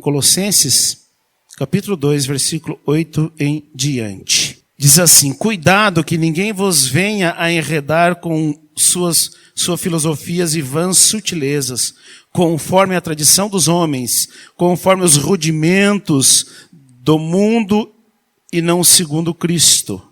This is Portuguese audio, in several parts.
Colossenses, capítulo 2, versículo 8 em diante. Diz assim: cuidado que ninguém vos venha a enredar com suas filosofias e vãs sutilezas, conforme a tradição dos homens, conforme os rudimentos do mundo e não segundo Cristo.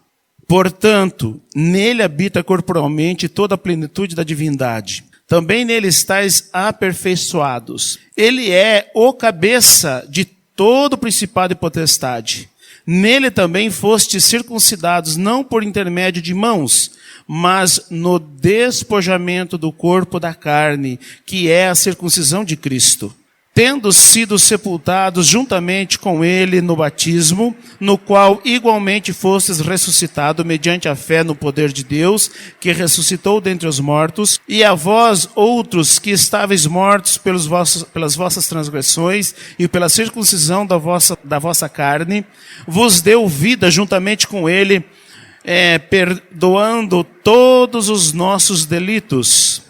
Portanto, nele habita corporalmente toda a plenitude da divindade. Também nele estáis aperfeiçoados. Ele é o cabeça de todo principado e potestade. Nele também fostes circuncidados, não por intermédio de mãos, mas no despojamento do corpo da carne, que é a circuncisão de Cristo. Tendo sido sepultados juntamente com ele no batismo, no qual igualmente fostes ressuscitados mediante a fé no poder de Deus, que ressuscitou dentre os mortos, e a vós outros que estáveis mortos pelas vossas transgressões e pela circuncisão da vossa carne, vos deu vida juntamente com ele, perdoando todos os nossos delitos,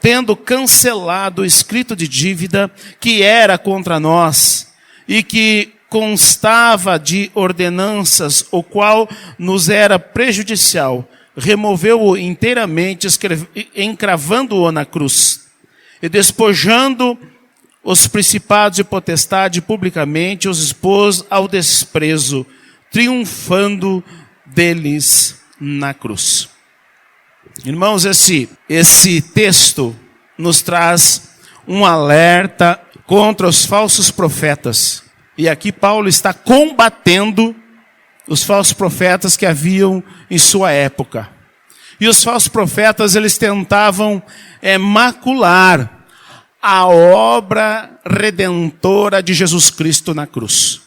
tendo cancelado o escrito de dívida que era contra nós e que constava de ordenanças, o qual nos era prejudicial, removeu-o inteiramente, encravando-o na cruz, e despojando os principados e potestade publicamente, os expôs ao desprezo, triunfando deles na cruz. Irmãos, esse texto nos traz um alerta contra os falsos profetas. E aqui Paulo está combatendo os falsos profetas que haviam em sua época. E os falsos profetas, eles tentavam macular a obra redentora de Jesus Cristo na cruz.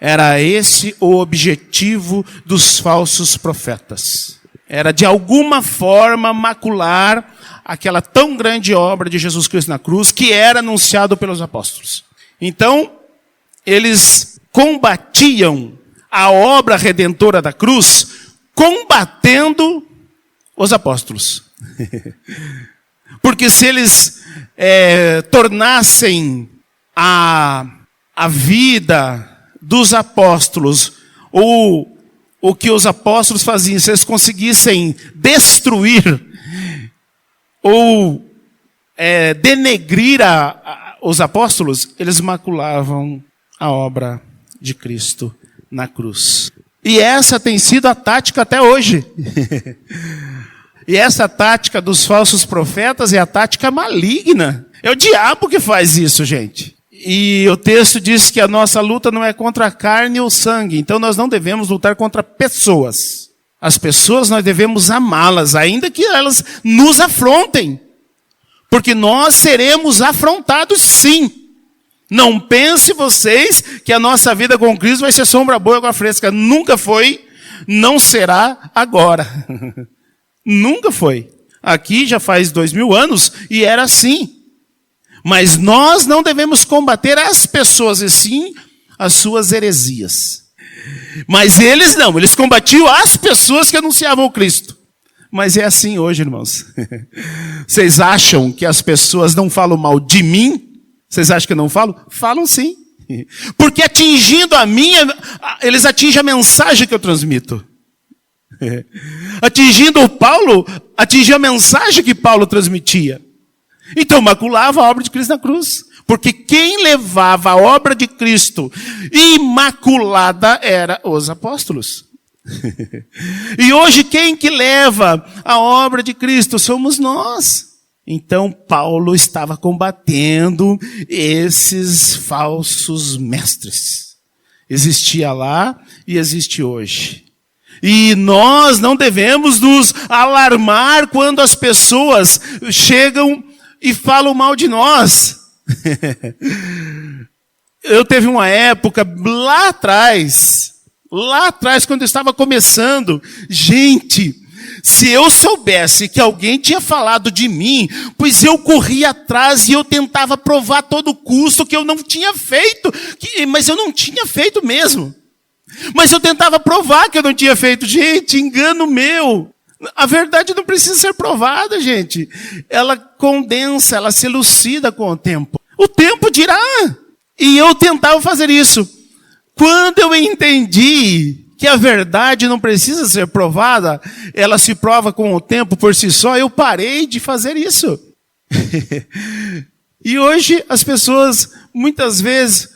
Era esse o objetivo dos falsos profetas. Era de alguma forma macular aquela tão grande obra de Jesus Cristo na cruz, que era anunciado pelos apóstolos. Então, eles combatiam a obra redentora da cruz, combatendo os apóstolos. Porque se eles tornassem a vida dos apóstolos, ou o que os apóstolos faziam, se eles conseguissem destruir ou denegrir os apóstolos, eles maculavam a obra de Cristo na cruz. E essa tem sido a tática até hoje. E essa tática dos falsos profetas é a tática maligna. É o diabo que faz isso, gente. E o texto diz que a nossa luta não é contra a carne ou sangue. Então nós não devemos lutar contra pessoas. As pessoas nós devemos amá-las, ainda que elas nos afrontem. Porque nós seremos afrontados sim. Não pense vocês que a nossa vida com Cristo vai ser sombra boa e água fresca. Nunca foi, não será agora. Nunca foi. Aqui já faz 2000 anos e era assim. Mas nós não devemos combater as pessoas, e sim as suas heresias. Mas eles não, eles combatiam as pessoas que anunciavam o Cristo. Mas é assim hoje, irmãos. Vocês acham que as pessoas não falam mal de mim? Vocês acham que não falam? Falam sim. Porque atingindo a minha, eles atingem a mensagem que eu transmito. Atingindo o Paulo, atingiu a mensagem que Paulo transmitia. Então maculava a obra de Cristo na cruz. Porque quem levava a obra de Cristo imaculada era os apóstolos. E hoje quem que leva a obra de Cristo somos nós. Então Paulo estava combatendo esses falsos mestres. Existia lá e existe hoje. E nós não devemos nos alarmar quando as pessoas chegam e falam mal de nós. Eu teve uma época lá atrás, quando eu estava começando, gente, se eu soubesse que alguém tinha falado de mim, pois eu corria atrás e eu tentava provar a todo custo que eu não tinha feito, mas eu não tinha feito mesmo. Mas eu tentava provar que eu não tinha feito. Gente, engano meu. A verdade não precisa ser provada, gente. Ela condensa, ela se elucida com o tempo. O tempo dirá. E eu tentava fazer isso. Quando eu entendi que a verdade não precisa ser provada, ela se prova com o tempo por si só, eu parei de fazer isso. E hoje as pessoas, muitas vezes,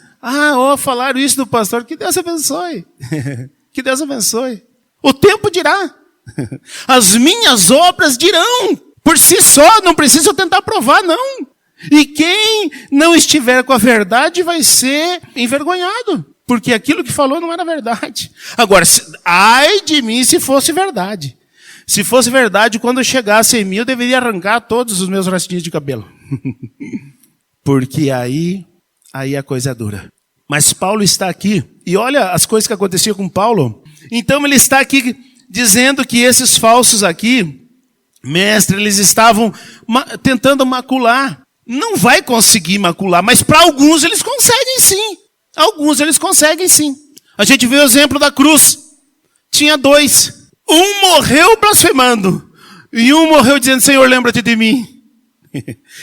falaram isso do pastor, que Deus abençoe. Que Deus abençoe. O tempo dirá. As minhas obras dirão. Por si só, não preciso tentar provar, não. E quem não estiver com a verdade vai ser envergonhado. Porque aquilo que falou não era verdade. Agora, ai de mim se fosse verdade. Se fosse verdade, quando eu chegasse em mim, eu deveria arrancar todos os meus rastinhos de cabelo. Porque aí a coisa é dura. Mas Paulo está aqui, e olha as coisas que aconteciam com Paulo. Então ele está aqui dizendo que esses falsos aqui, mestre, eles estavam tentando macular. Não vai conseguir macular, mas para alguns eles conseguem sim. Alguns eles conseguem sim. A gente vê o exemplo da cruz. Tinha 2. Um morreu blasfemando. E um morreu dizendo, Senhor, lembra-te de mim.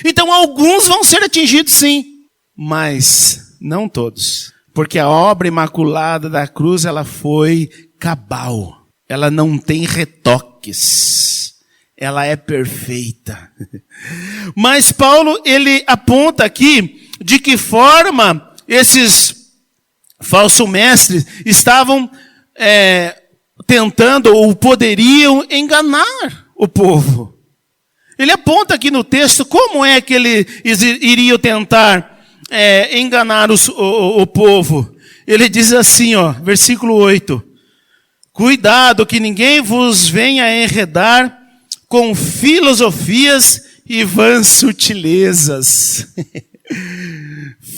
Então alguns vão ser atingidos sim. Mas não todos. Porque a obra imaculada da cruz, ela foi cabal. Ela não tem retoques. Ela é perfeita. Mas Paulo, ele aponta aqui de que forma esses falsos mestres estavam tentando ou poderiam enganar o povo. Ele aponta aqui no texto como é que eles iriam tentar enganar o povo. Ele diz assim, versículo 8. Cuidado que ninguém vos venha enredar com filosofias e vãs sutilezas.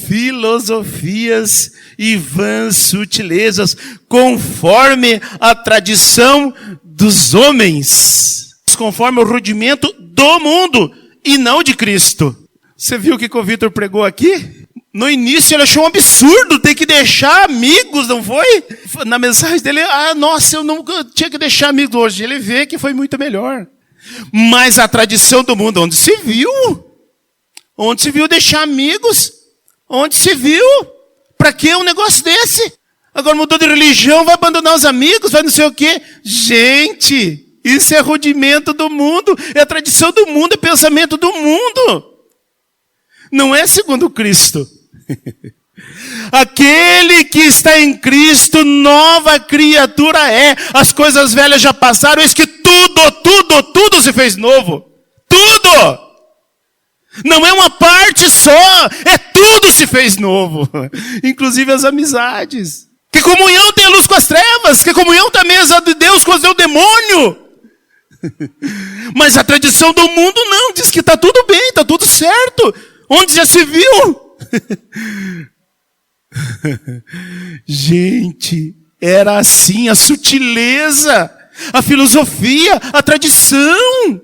Filosofias e vãs sutilezas, conforme a tradição dos homens, conforme o rudimento do mundo, e não de Cristo. Você viu o que o Vitor pregou aqui? No início ele achou um absurdo ter que deixar amigos, não foi? Na mensagem dele, eu nunca tinha que deixar amigos hoje. Ele vê que foi muito melhor. Mas a tradição do mundo, onde se viu? Onde se viu deixar amigos? Onde se viu? Para que um negócio desse? Agora mudou de religião, vai abandonar os amigos, vai não sei o quê. Gente, isso é rudimento do mundo, é a tradição do mundo, é pensamento do mundo. Não é segundo Cristo. Aquele que está em Cristo, nova criatura é. As coisas velhas já passaram, eis que tudo se fez novo. Tudo! Não é uma parte só, é tudo se fez novo. Inclusive as amizades. Que comunhão tem a luz com as trevas? Que comunhão tem a mesa de Deus com o demônio? Mas a tradição do mundo não, diz que está tudo bem, está tudo certo. Onde já se viu? Gente, era assim a sutileza, a filosofia, a tradição.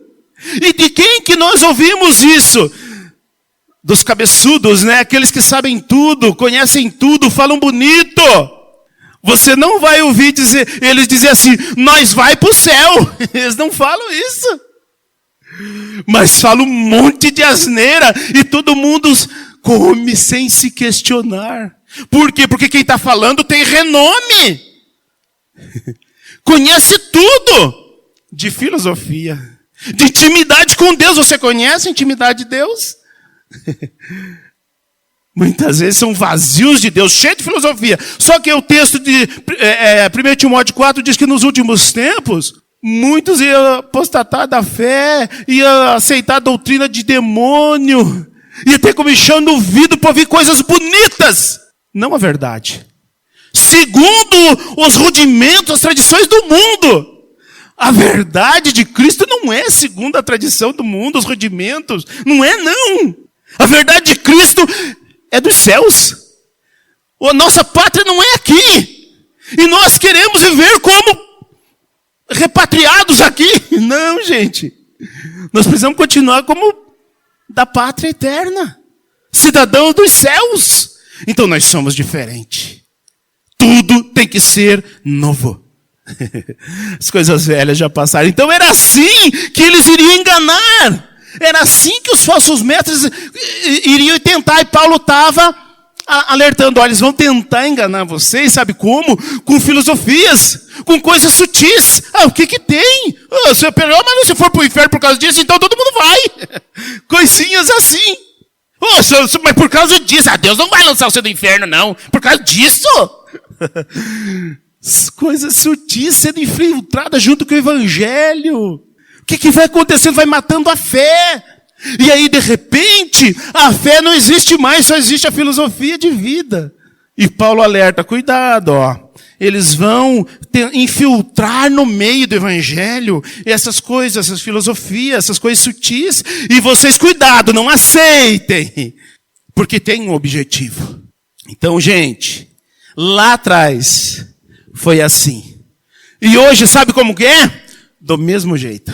E de quem que nós ouvimos isso? Dos cabeçudos, né? Aqueles que sabem tudo, conhecem tudo, falam bonito. Você não vai ouvir eles dizer assim, nós vai para o céu. Eles não falam isso. Mas falam um monte de asneira e todo mundo come sem se questionar. Por quê? Porque quem está falando tem renome. Conhece tudo de filosofia. De intimidade com Deus. Você conhece a intimidade de Deus? Muitas vezes são vazios de Deus, cheios de filosofia. Só que o texto de 1 Timóteo 4 diz que nos últimos tempos, muitos iam apostatar da fé, iam aceitar a doutrina de demônio, ia ter comichão no ouvido para ouvir coisas bonitas. Não a verdade. Segundo os rudimentos, as tradições do mundo. A verdade de Cristo não é segundo a tradição do mundo, os rudimentos. Não é, não. A verdade de Cristo é dos céus. A nossa pátria não é aqui. E nós queremos viver como repatriados aqui. Não, gente. Nós precisamos continuar como da pátria eterna. Cidadãos dos céus. Então nós somos diferentes. Tudo tem que ser novo. As coisas velhas já passaram. Então era assim que eles iriam enganar. Era assim que os falsos mestres iriam tentar. E Paulo estava alertando, olha, eles vão tentar enganar vocês, sabe como? Com filosofias, com coisas sutis. O que tem? Mas se for para o inferno por causa disso, então todo mundo vai. Coisinhas assim. Mas por causa disso, Deus não vai lançar você do inferno, não. Por causa disso. Coisas sutis sendo infiltradas junto com o evangelho. O que vai acontecendo? Vai matando a fé. E aí, de repente, a fé não existe mais, só existe a filosofia de vida. E Paulo alerta, cuidado, eles vão infiltrar no meio do evangelho essas coisas, essas filosofias, essas coisas sutis. E vocês, cuidado, não aceitem. Porque tem um objetivo. Então, gente, lá atrás foi assim. E hoje, sabe como que é? Do mesmo jeito.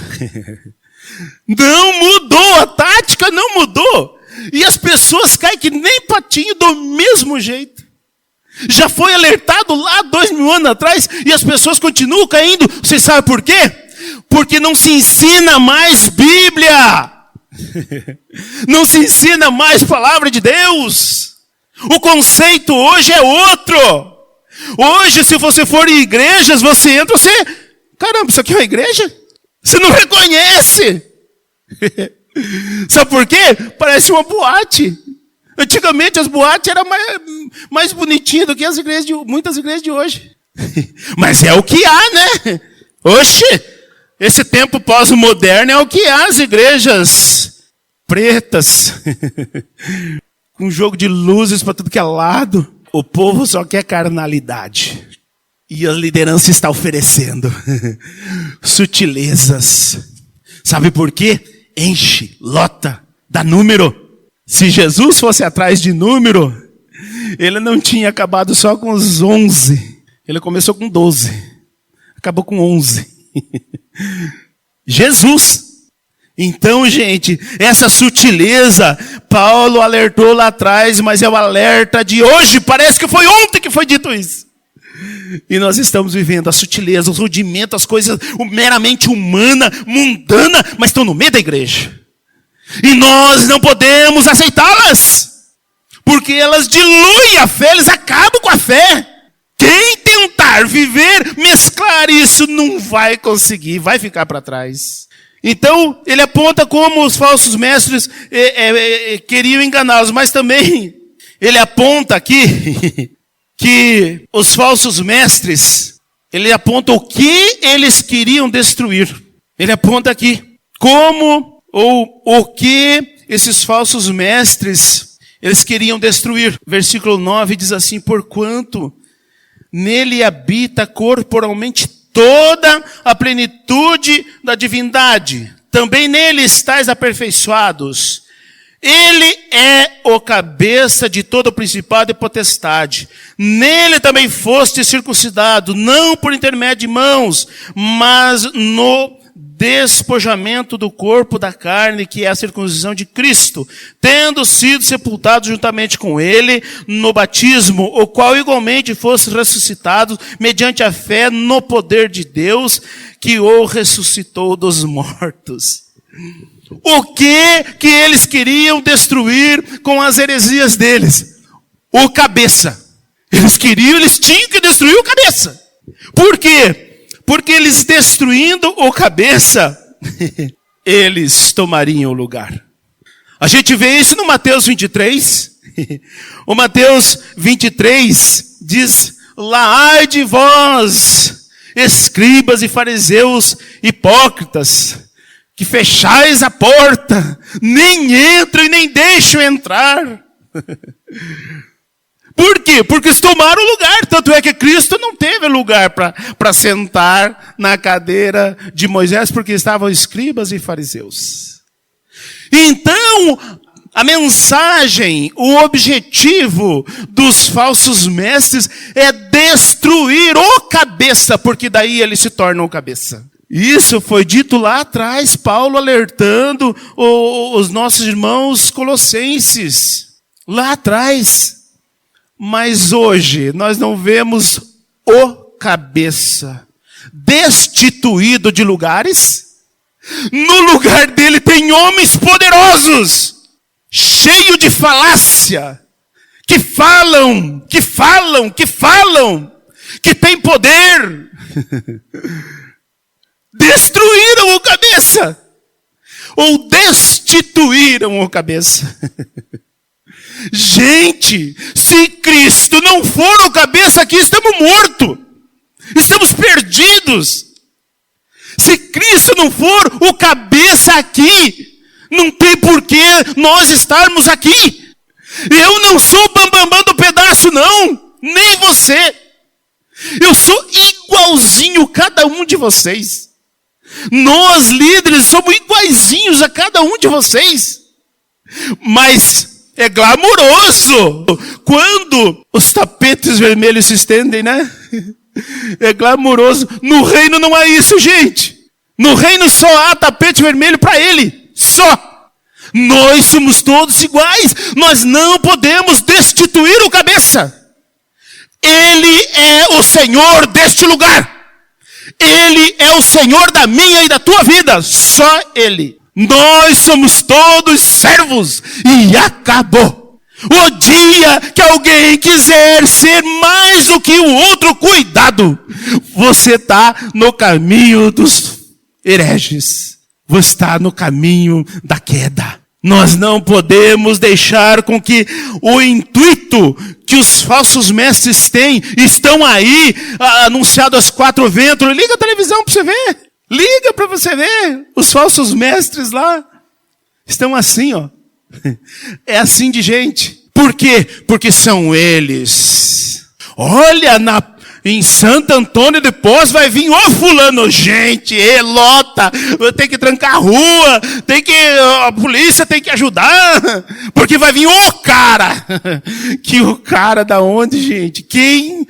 Não mudou, a tática não mudou. E as pessoas caem que nem patinho do mesmo jeito. Já foi alertado lá 2000 anos atrás e as pessoas continuam caindo. Você sabe por quê? Porque não se ensina mais Bíblia. Não se ensina mais palavra de Deus. O conceito hoje é outro. Hoje, se você for em igrejas, você entra, caramba, isso aqui é uma igreja? Você não reconhece. Sabe por quê? Parece uma boate. Antigamente as boates eram mais bonitinhas do que as igrejas muitas igrejas de hoje. Mas é o que há, né? Oxe, esse tempo pós-moderno é o que há, as igrejas pretas, com jogo de luzes para tudo que é lado. O povo só quer carnalidade. E a liderança está oferecendo sutilezas. Sabe por quê? Enche, lota, dá número. Se Jesus fosse atrás de número, ele não tinha acabado só com os 11. Ele começou com 12. Acabou com 11. Jesus. Então, gente, essa sutileza, Paulo alertou lá atrás, mas é o alerta de hoje. Parece que foi ontem que foi dito isso. E nós estamos vivendo a sutileza, os rudimentos, as coisas meramente humanas, mundanas, mas estão no meio da igreja. E nós não podemos aceitá-las. Porque elas diluem a fé, eles acabam com a fé. Quem tentar viver, mesclar isso, não vai conseguir, vai ficar para trás. Então, ele aponta como os falsos mestres queriam enganá-los, mas também ele aponta aqui que os falsos mestres, ele aponta o que eles queriam destruir. Ele aponta aqui como ou o que esses falsos mestres, eles queriam destruir. Versículo 9 diz assim, porquanto nele habita corporalmente toda a plenitude da divindade. Também nele estáis aperfeiçoados. Ele é o cabeça de todo o principado e potestade. Nele também foste circuncidado, não por intermédio de mãos, mas no despojamento do corpo da carne, que é a circuncisão de Cristo, tendo sido sepultado juntamente com ele no batismo, o qual igualmente fosse ressuscitado mediante a fé no poder de Deus, que o ressuscitou dos mortos. O que eles queriam destruir com as heresias deles? O cabeça. Eles tinham que destruir o cabeça. Por quê? Porque eles destruindo o cabeça, eles tomariam o lugar. A gente vê isso no Mateus 23. O Mateus 23 diz, lá ai de vós, escribas e fariseus hipócritas, que fechais a porta, nem entram e nem deixam entrar. Por quê? Porque eles tomaram o lugar. Tanto é que Cristo não teve lugar para sentar na cadeira de Moisés, porque estavam escribas e fariseus. Então, a mensagem, o objetivo dos falsos mestres é destruir o cabeça, porque daí eles se tornam o cabeça. Isso foi dito lá atrás, Paulo alertando os nossos irmãos colossenses. Lá atrás. Mas hoje nós não vemos o cabeça destituído de lugares. No lugar dele tem homens poderosos, cheios de falácia, que falam, que têm poder, destruíram o cabeça, ou destituíram o cabeça. Gente, se Cristo não for o cabeça aqui, estamos mortos, estamos perdidos. Se Cristo não for o cabeça aqui, não tem porquê nós estarmos aqui. Eu não sou o bambambam do pedaço, não, nem você. Eu sou igualzinho a cada um de vocês. Nós, líderes, somos iguaizinhos a cada um de vocês. Mas é glamouroso quando os tapetes vermelhos se estendem, né? É glamouroso. No reino não há isso, gente. No reino só há tapete vermelho para ele. Só. Nós somos todos iguais. Nós não podemos destituir o cabeça. Ele é o Senhor deste lugar. Ele é o Senhor da minha e da tua vida. Só Ele. Nós somos todos servos. E acabou. O dia que alguém quiser ser mais do que o outro, cuidado. Você está no caminho dos hereges. Você está no caminho da queda. Nós não podemos deixar com que o intuito que os falsos mestres têm, estão aí, anunciado aos quatro ventos. Liga a televisão para você ver. Liga para você ver. Os falsos mestres lá estão assim, ó. É assim de gente. Por quê? Porque são eles. Olha, em Santo Antônio de Poços vai vir o fulano. Gente, lota. Tem que trancar a rua. A polícia tem que ajudar. Porque vai vir o cara. Que o cara da onde, gente? Quem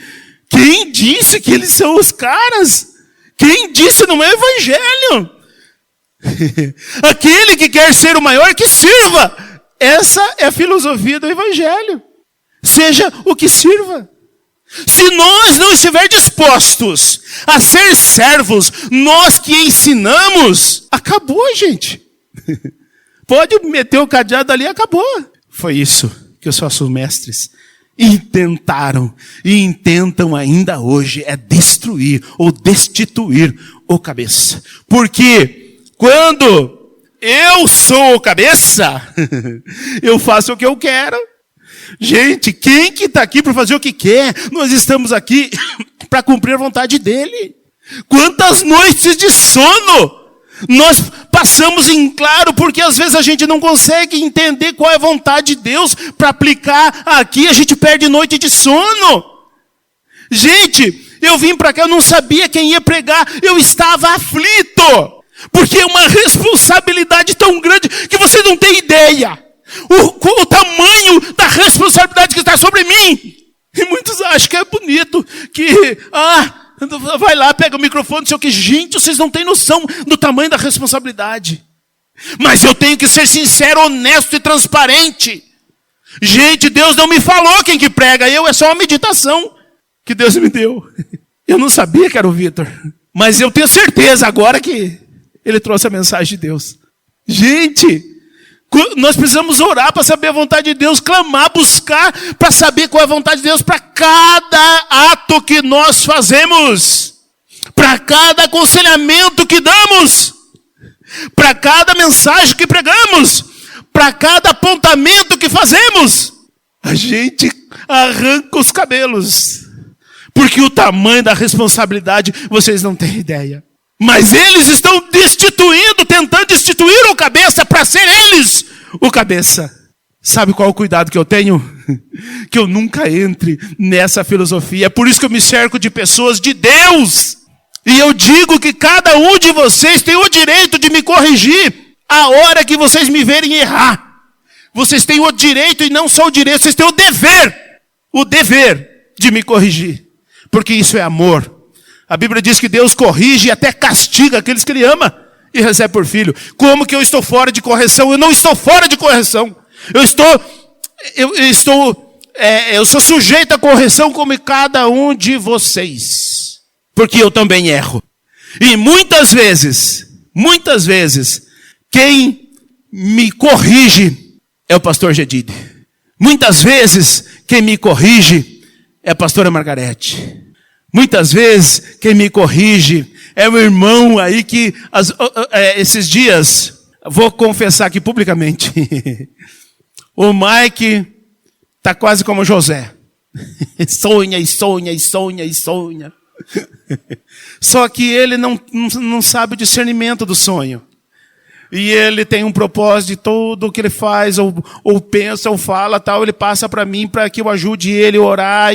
disse que eles são os caras? Quem disse no meu evangelho? Aquele que quer ser o maior, que sirva. Essa é a filosofia do evangelho. Seja o que sirva. Se nós não estivermos dispostos a ser servos, nós que ensinamos, acabou, gente. Pode meter o cadeado ali, acabou. Foi isso que os falsos mestres intentaram e intentam ainda hoje, é destruir ou destituir o cabeça. Porque quando eu sou o cabeça, eu faço o que eu quero. Gente, quem que está aqui para fazer o que quer? Nós estamos aqui para cumprir a vontade dele. Quantas noites de sono nós passamos em claro, porque às vezes a gente não consegue entender qual é a vontade de Deus para aplicar aqui, a gente perde noite de sono. Gente, eu vim para cá, eu não sabia quem ia pregar, eu estava aflito, porque é uma responsabilidade tão grande que você não tem ideia. O tamanho da responsabilidade que está sobre mim. E muitos acham que é bonito, que, vai lá, pega o microfone, não sei o que. Gente, vocês não têm noção do tamanho da responsabilidade. Mas eu tenho que ser sincero, honesto e transparente. Gente, Deus não me falou quem que prega, é só uma meditação que Deus me deu. Eu não sabia que era o Vitor, mas eu tenho certeza agora que ele trouxe a mensagem de Deus. Gente, nós precisamos orar para saber a vontade de Deus, clamar, buscar para saber qual é a vontade de Deus para cada ato que nós fazemos, para cada aconselhamento que damos, para cada mensagem que pregamos, para cada apontamento que fazemos. A gente arranca os cabelos, porque o tamanho da responsabilidade vocês não têm ideia. Mas eles estão destituindo, tentando destituir o cabeça para ser eles o cabeça. Sabe qual é o cuidado que eu tenho? Que eu nunca entre nessa filosofia. É por isso que eu me cerco de pessoas de Deus. E eu digo que cada um de vocês tem o direito de me corrigir a hora que vocês me verem errar. Vocês têm o direito, e não só o direito, vocês têm o dever de me corrigir. Porque isso é amor. A Bíblia diz que Deus corrige e até castiga aqueles que Ele ama e recebe por filho. Como que eu estou fora de correção? Eu não estou fora de correção. Eu sou sujeito à correção como cada um de vocês. Porque eu também erro. E muitas vezes, quem me corrige é o pastor Gedide. Muitas vezes, quem me corrige é a pastora Margarete. Muitas vezes, quem me corrige é o irmão aí que, esses dias, vou confessar aqui publicamente, o Mike está quase como José. Sonha e sonha e sonha e sonha. Só que ele não sabe o discernimento do sonho. E ele tem um propósito de tudo o que ele faz, ou pensa, ou fala, tal, ele passa para mim para que eu ajude ele a orar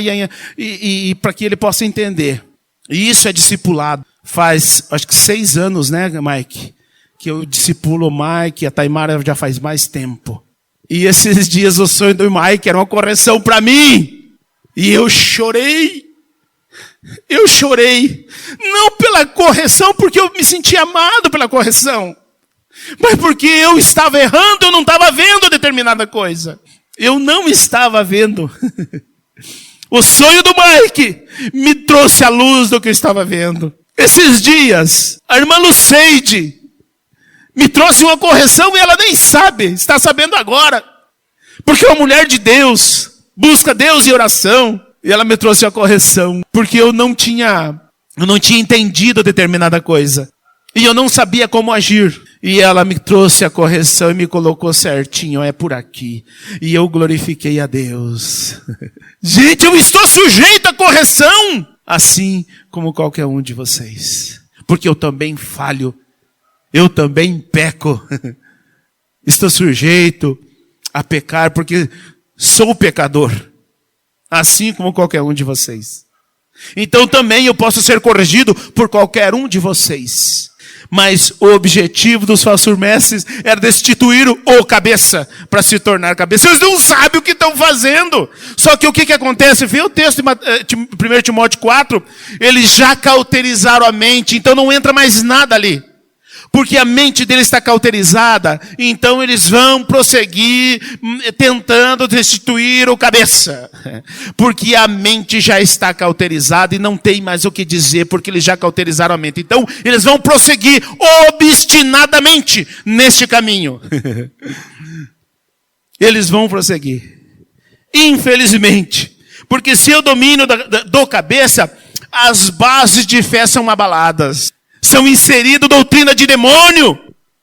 e para que ele possa entender. E isso é discipulado. Faz, acho que 6 anos, né, Mike? Que eu discipulo o Mike, a Taimara já faz mais tempo. E esses dias o sonho do Mike era uma correção para mim. E eu chorei. Eu chorei. Não pela correção, porque eu me senti amado pela correção. Mas porque eu estava errando, eu não estava vendo determinada coisa. Eu não estava vendo. O sonho do Mike me trouxe a luz do que eu estava vendo. Esses dias, a irmã Luceide me trouxe uma correção e ela nem sabe, está sabendo agora. Porque uma mulher de Deus, busca Deus em oração. E ela me trouxe a correção, porque eu não tinha entendido determinada coisa. E eu não sabia como agir. E ela me trouxe a correção e me colocou certinho, é por aqui. E eu glorifiquei a Deus. Gente, eu estou sujeito à correção, assim como qualquer um de vocês. Porque eu também falho, eu também peco. Estou sujeito a pecar, porque sou pecador. Assim como qualquer um de vocês. Então também eu posso ser corrigido por qualquer um de vocês. Mas o objetivo dos falsos mestres era destituir o cabeça para se tornar cabeça. Eles não sabem o que estão fazendo. Só que o que acontece? Vê o texto de 1 Timóteo 4. Eles já cauterizaram a mente, então não entra mais nada ali. Porque a mente deles está cauterizada, então eles vão prosseguir tentando destituir o cabeça. Porque a mente já está cauterizada e não tem mais o que dizer, porque eles já cauterizaram a mente. Então eles vão prosseguir obstinadamente neste caminho. Eles vão prosseguir. Infelizmente. Porque se eu domino do cabeça, as bases de fé são abaladas. São inseridas doutrina de demônio.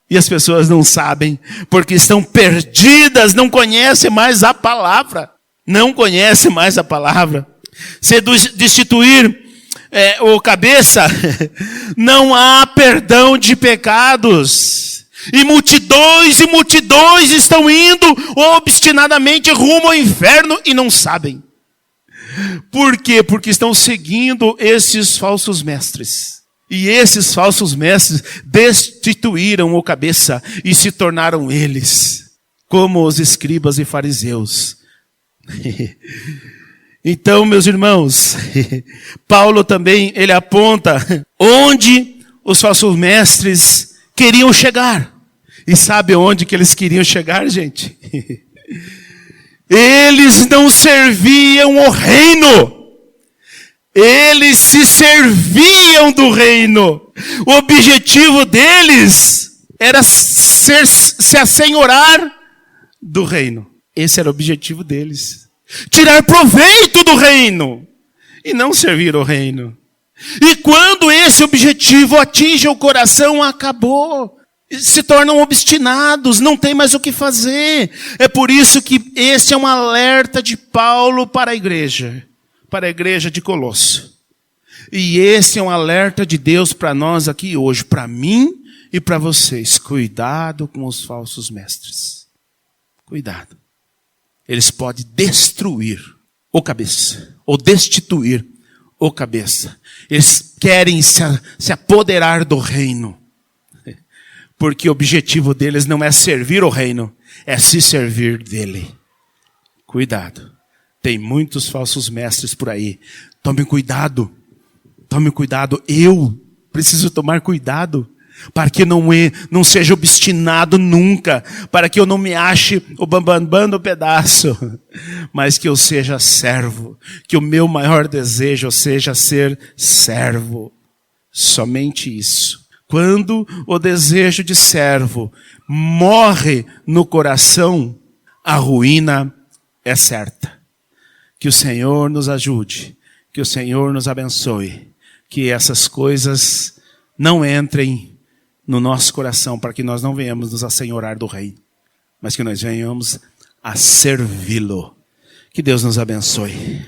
E as pessoas não sabem, porque estão perdidas, não conhecem mais a palavra. Não conhecem mais a palavra. Se destituir o cabeça, não há perdão de pecados. E multidões estão indo obstinadamente rumo ao inferno e não sabem. Por quê? Porque estão seguindo esses falsos mestres. E esses falsos mestres destituíram o cabeça e se tornaram eles, como os escribas e fariseus. Então, meus irmãos, Paulo também, ele aponta onde os falsos mestres queriam chegar. E sabe onde que eles queriam chegar, gente? Eles não serviam o reino. Eles se serviam do reino. O objetivo deles era se assenhorar do reino. Esse era o objetivo deles. Tirar proveito do reino. E não servir o reino. E quando esse objetivo atinge o coração, acabou. Se tornam obstinados, não tem mais o que fazer. É por isso que esse é um alerta de Paulo para a igreja de Colosso. E esse é um alerta de Deus para nós aqui hoje, para mim e para vocês. Cuidado com os falsos mestres. Cuidado. Eles podem destruir o cabeça, ou destituir o cabeça. Eles querem se apoderar do reino. Porque o objetivo deles não é servir o reino, é se servir dele. Cuidado. Tem muitos falsos mestres por aí. Tome cuidado. Tome cuidado. Eu preciso tomar cuidado. Para que não seja obstinado nunca. Para que eu não me ache o bambambam do pedaço. Mas que eu seja servo. Que o meu maior desejo seja ser servo. Somente isso. Quando o desejo de servo morre no coração, a ruína é certa. Que o Senhor nos ajude, que o Senhor nos abençoe, que essas coisas não entrem no nosso coração, para que nós não venhamos nos assenhorar do reino, mas que nós venhamos a servi-lo. Que Deus nos abençoe.